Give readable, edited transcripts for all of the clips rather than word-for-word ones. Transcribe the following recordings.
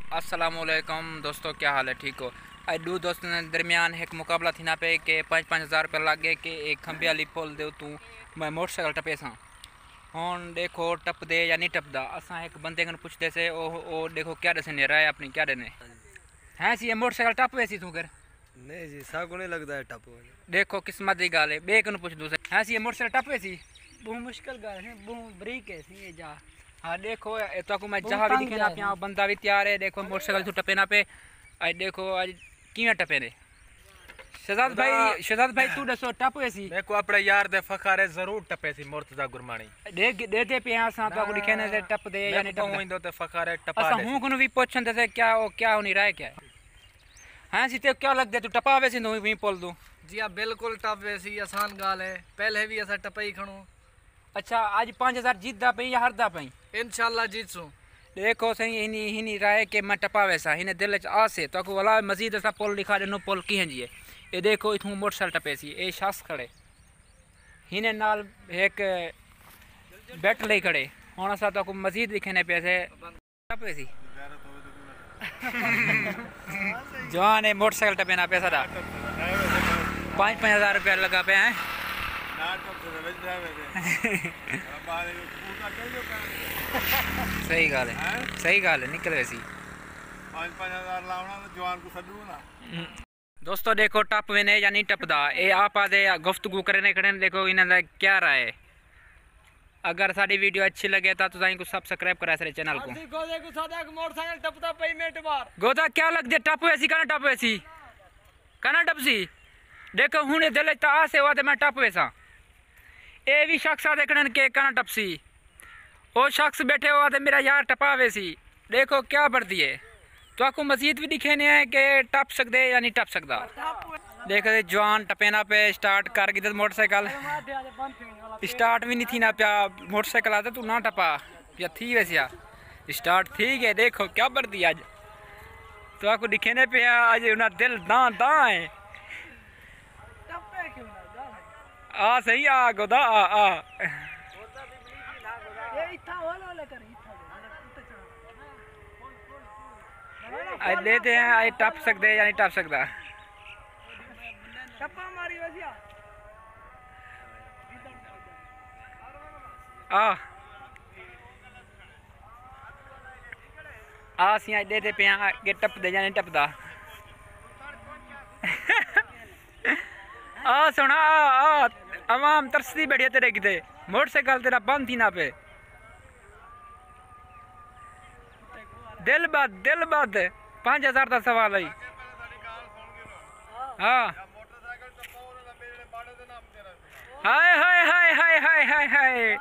अस्सलामुअलैकुम दोस्तों, क्या हाल है? ठीक हो? आज दो दोस्तों के दरमियान एक मुकाबला थी ना पे के 5-5 हज़ार रुपये लगे कि एक खंबे वाली पुल दे तू मैं मोटरसाइकिल टपे सा हूँ। देखो टप दे या नहीं टपदा। असा एक बंदे को पुछते से ओ देखो क्या दसे ने राय अपनी क्या देने हैं सी मोटरसाइकिल टप वैसी तू कर नहीं जी सागो नहीं लगता है टप। देखो किस्मत की गाल है। बे को पूछ दूसरे हैं सी मोटरसाइकिल टप वैसी बहुत मुश्किल गाल है, बहुत बरीक है सी जा। हाँ देखो तो मैं जहाँ भी दिखे ना पे बंदा भी तैयार है। देखो मोटरसाइकिल तू टपे ना पे आज देखो आज किवें टपे ने। शहजाद भाई तू दसो टप वैसी मैं को अपने यार दे फखारे जरूर टपे सी मुर्तजा गुरमानी देते पे असा तो दिखे ने से टप दे या नहीं टप दो ते फखारे टपा असा दे हूं को भी पूछन से क्या हो क्या होनी राय क्या है। हां सी ते क्या लग दे तू टपा वैसी नो भी पोल दू जी हाँ बिल्कुल टप वैसी आसान गाल है। पहले भी ऐसा टपई खणो। अच्छा आज 5000 जीतदा पे या हारदा पे? इंशाल्लाह जीतसू। देखो सही हिनी राय के मैं टपा वैसा हिने दिल च आसे तो को वाला मजीद ऐसा पोल लिखा देनो पोल की जी है। ये देखो इथू मोटरसाइकिल टपे सी ए शख्स खड़े हिने नाल एक बैट ले खड़े हुन असा तो को मजीद लिखने पैसे टपे सी जवान है मोटरसाइकिल टपे ना पैसा दा 5-5 हज़ार रुपया लगा पे हैं। सही गाल है, सही गाल है निकल वैसी 5-5 हज़ार लावना तो जवान को सदू ना। दोस्तों देखो टप वेने या नहीं टपदा ए आप आदे गुफ्तगू करने खड़े देखो इन्हें क्या राय है। अगर साडी वीडियो अच्छी लगे तो तुम को सब्सक्राइब करा सारे चैनल को। मोटरसाइकिल टपदा पेमेंट बार गोदा क्या लग दे टप वैसी कना टप वैसी कना टप सी देखो हुने दिल ता आसे वादे मैं टप वैसा ए भी शख्स आदे खड़न के कना टप सी ओ शख्स बैठे हुआ थे मेरा यार टपा वैसी देखो क्या बढ़ती है। तो आपको मजीद भी दिखेने है कि टप सकते या नहीं टप सकता। देखो जवान टपेना पे स्टार्ट कर गई मोटरसाइकिल स्टार्ट भी नहीं थी ना प्या मोटरसाइकिल आता तू ना टपा या थी वैसे स्टार्ट ठीक है। देखो क्या बढ़ती आज तो आपको दिखेने पे आज उन्हें दिल दां दां है आ सही आ गोदा आ आज लेते हैं आज टप सकते या नहीं टप सकता। सी आज देते पे के टप दे या नहीं टपदा। सुना आवाम तरसदी बैठी तेरे किते मोटरसाइकिल तेरा बंद थी ना पे दिल बद 5 हज़ार का सवाल है। हाँ हाय हाय हाय हाय हाय हाय हाय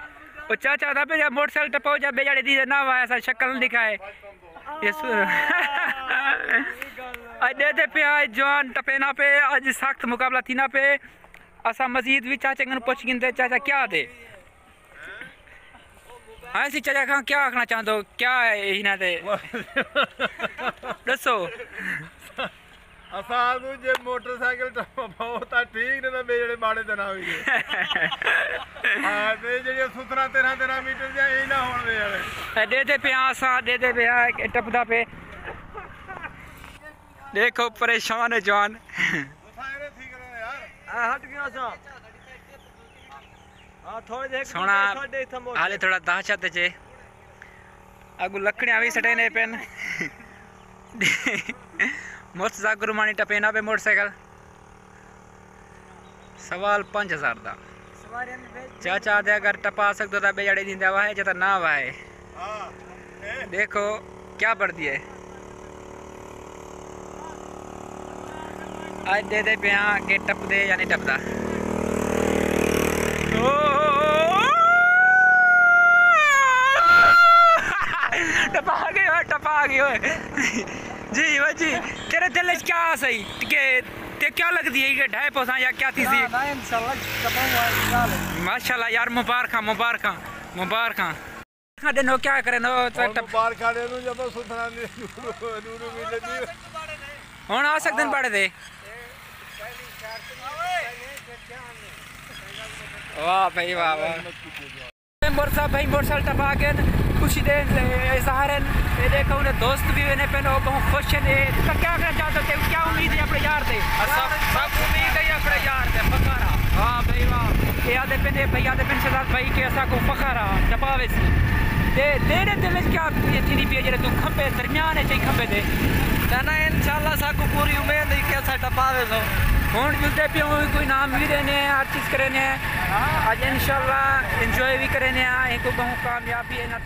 वो चाचा था पे मोटरसाइकिल टपाओ जब बेजाड़े दी ना हुआ ऐसा शक्ल दिखाए आज दे पे आज जवान टपे ना पे आज सख्त मुकाबला थी ना पे असा मजीद भी चाचा को पूछ गिनते चाचा क्या दे हाँ सी चाचा खां क्या आखना चाहते हो क्या है इन्हें दे दसो असां जे मोटरसाइकिल टपाओ ता ठीक ने बेजड़े बाड़े ते ना होई हां ते जे 17-13 मीटर जा ई ना होण दे यार दे पे असा दे पे टपदा पे देखो परेशान है जवान सारे ठीक है यार हट गया सा हां थोड़ी देख सोना हाले थोड़ा दहशत चे अगू लकड़ियां भी सटे ने पेन मुर्तजा गुरमानी टपेना पे मोटरसाइकिल सवाल 5 हज़ार का चाचा दे अगर टपा सकते तो बेजाड़ी दींदा वाहे जता ना वाहे। देखो क्या बढ़ती है आज दे पे के टप दे या नहीं टपदा। टपा गए जी वो जी तेरे दिल क्या सही के ते क्या लगती है कि ढाई पोसा या क्या थी सी माशाल्लाह यार मुबारक देनो क्या करे नो मुबारक देनो जब सुथरा नूरू मिले दी हुन आ सकदे न पड़े दे वाह भाई वाह वाह मोटरसाइकिल भाई मोटरसाइकिल टपा के खुशी दे इजहार है। ये देखो उन्हें दोस्त भी वेने पे लोग बहुत खुश हैं। तो क्या कहना चाहते थे, क्या उम्मीद है अपने यार से? सब उम्मीद है अपने यार से फकारा। हाँ भाई वाह, ये आदे पिन भैया दे पिन शहजाद भाई के ऐसा को फखर आ टपावे सी ते तेरे दिल में क्या ये थी पे जेरे तू खंबे दरमियान है चाहिए खंबे दे ना इंशाल्लाह साको पूरी उम्मीद है कि ऐसा टपावे सो हुन जुलते पे कोई नाम भी देने हर चीज करने आज इंशाल्लाह एंजॉय भी करने इनको बहुत कामयाबी है ना